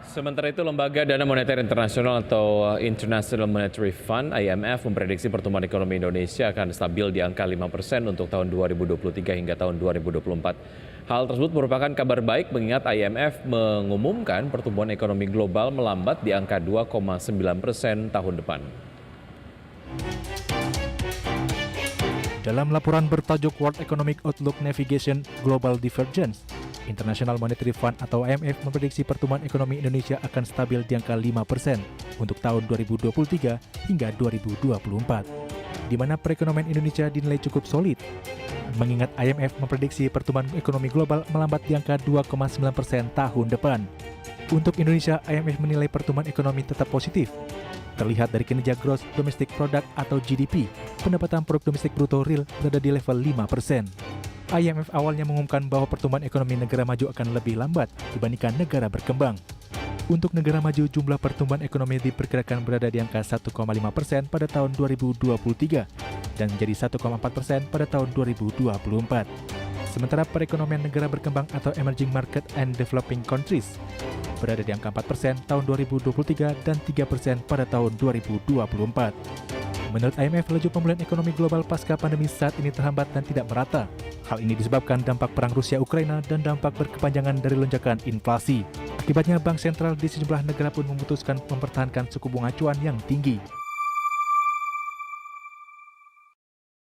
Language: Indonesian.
Sementara itu, Lembaga Dana Moneter Internasional atau International Monetary Fund (IMF) memprediksi pertumbuhan ekonomi Indonesia akan stabil di angka 5% untuk tahun 2023 hingga tahun 2024. Hal tersebut merupakan kabar baik mengingat IMF mengumumkan pertumbuhan ekonomi global melambat di angka 2,9% tahun depan. Dalam laporan bertajuk World Economic Outlook Navigation Global Divergence, International Monetary Fund atau IMF memprediksi pertumbuhan ekonomi Indonesia akan stabil di angka 5% untuk tahun 2023 hingga 2024, di mana perekonomian Indonesia dinilai cukup solid. Mengingat IMF memprediksi pertumbuhan ekonomi global melambat di angka 2,9% tahun depan. Untuk Indonesia, IMF menilai pertumbuhan ekonomi tetap positif. Terlihat dari kinerja Gross Domestic Product atau GDP, pendapatan produk domestik bruto real berada di level 5%. IMF awalnya mengumumkan bahwa pertumbuhan ekonomi negara maju akan lebih lambat dibandingkan negara berkembang. Untuk negara maju, jumlah pertumbuhan ekonomi diperkirakan berada di angka 1,5% pada tahun 2023 dan menjadi 1,4% pada tahun 2024. Sementara perekonomian negara berkembang atau Emerging Market and Developing Countries berada di angka 4% tahun 2023 dan 3% pada tahun 2024. Menurut IMF, laju pemulihan ekonomi global pasca pandemi saat ini terhambat dan tidak merata. Hal ini disebabkan dampak perang Rusia-Ukraina dan dampak berkepanjangan dari lonjakan inflasi. Akibatnya, bank sentral di sejumlah negara pun memutuskan mempertahankan suku bunga acuan yang tinggi.